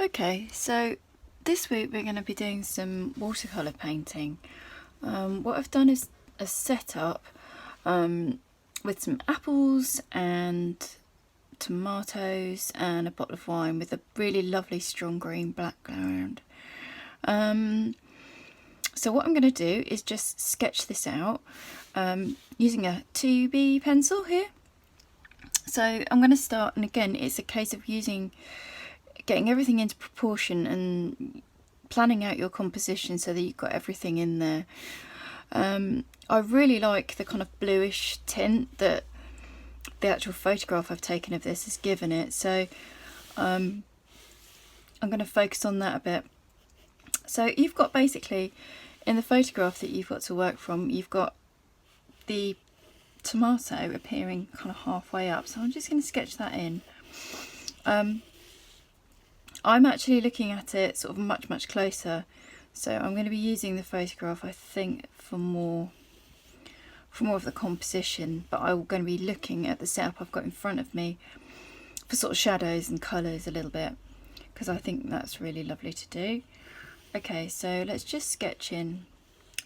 Okay, so this week we're going to be doing some watercolour painting. What I've done is a setup with some apples and tomatoes and a bottle of wine with a really lovely strong green background. So what I'm going to do is just sketch this out using a 2B pencil here. So I'm going to start, and again it's a case of getting everything into proportion and planning out your composition so that you've got everything in there. I really like the kind of bluish tint that the actual photograph I've taken of this has given it, so I'm going to focus on that a bit. So you've got basically, in the photograph that you've got to work from, you've got the tomato appearing kind of halfway up, so I'm just going to sketch that in. I'm actually looking at it sort of much closer, so I'm going to be using the photograph, I think, for more of the composition, but I'm going to be looking at the setup I've got in front of me for sort of shadows and colours a little bit, because I think that's really lovely to do. Okay, so let's just sketch in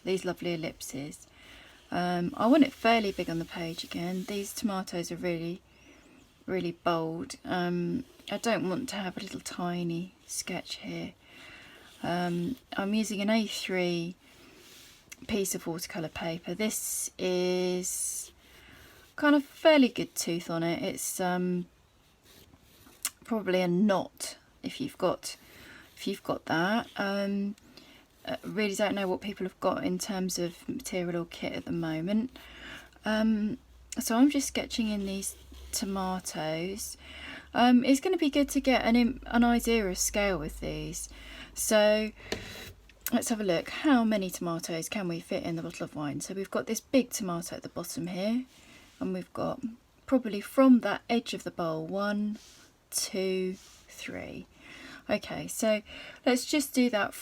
these lovely ellipses. I want it fairly big on the page again. These tomatoes are really bold. I don't want to have a little tiny sketch here. I'm using an A3 piece of watercolour paper. This is kind of fairly good tooth on it. It's probably a knot if you've got that. I really don't know what people have got in terms of material or kit at the moment. So I'm just sketching in these tomatoes. It's going to be good to get an idea of scale with these. So let's have a look. How many tomatoes can we fit in the bottle of wine? So we've got this big tomato at the bottom here, and we've got probably from that edge of the bowl 1, 2, 3. Okay, so let's just do that.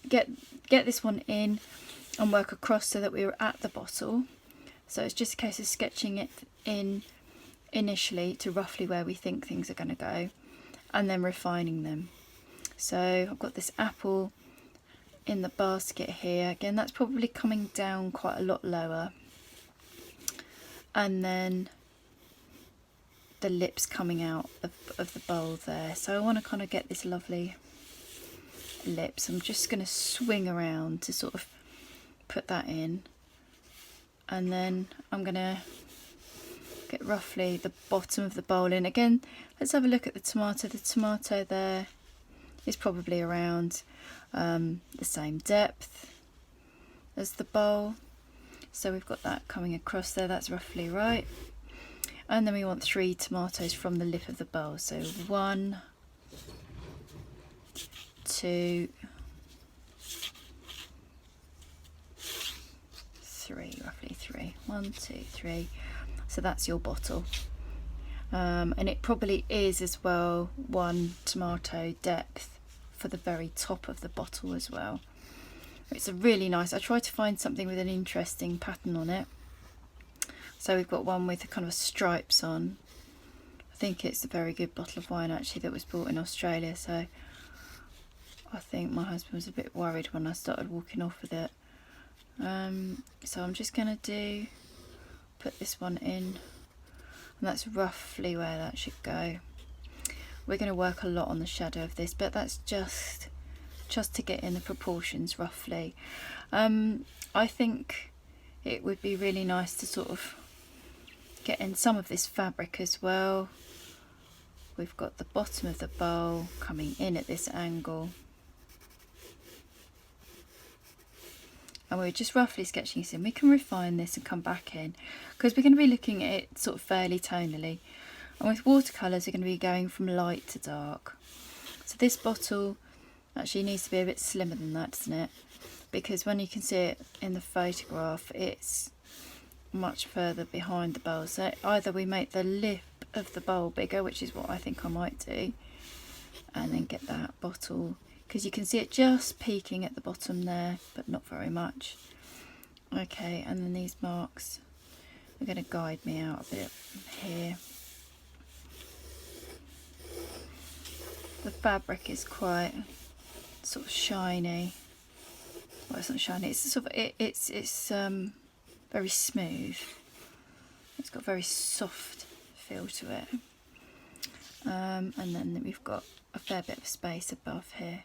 Get this one in and work across so that we're at the bottle. So it's just a case of sketching it in initially to roughly where we think things are going to go, and then refining them. So I've got this apple in the basket here. Again, that's probably coming down quite a lot lower, and then the lips coming out of the bowl there. So I want to kind of get this lovely lips. I'm just going to swing around to sort of put that in, and then I'm going to get roughly the bottom of the bowl in. Again, let's have a look at the tomato. The tomato there is probably around the same depth as the bowl, so we've got that coming across there. That's roughly right. And then we want 3 tomatoes from the lip of the bowl, so 1, 2, 3, roughly 3. 1, 2, 3. So that's your bottle, and it probably is as well 1 tomato depth for the very top of the bottle as well. It's a really nice, I tried to find something with an interesting pattern on it. So we've got one with kind of stripes on. I think it's a very good bottle of wine actually that was bought in Australia, so I think my husband was a bit worried when I started walking off with it. So I'm just going to put this one in, and that's roughly where that should go. We're going to work a lot on the shadow of this, but that's just to get in the proportions roughly. I think it would be really nice to sort of get in some of this fabric as well. We've got the bottom of the bowl coming in at this angle, and we're just roughly sketching this in. We can refine this and come back in, because we're going to be looking at it sort of fairly tonally, and with watercolours we're going to be going from light to dark. So this bottle actually needs to be a bit slimmer than that, doesn't it? Because when you can see it in the photograph, it's much further behind the bowl. So either we make the lip of the bowl bigger, which is what I think I might do, and then get that bottle, because you can see it just peeking at the bottom there, but not very much. Okay, and then these marks are going to guide me out a bit here. the fabric is quite sort of shiny. Well, it's not shiny. It's sort of it's very smooth. It's got a very soft feel to it. And then we've got a fair bit of space above here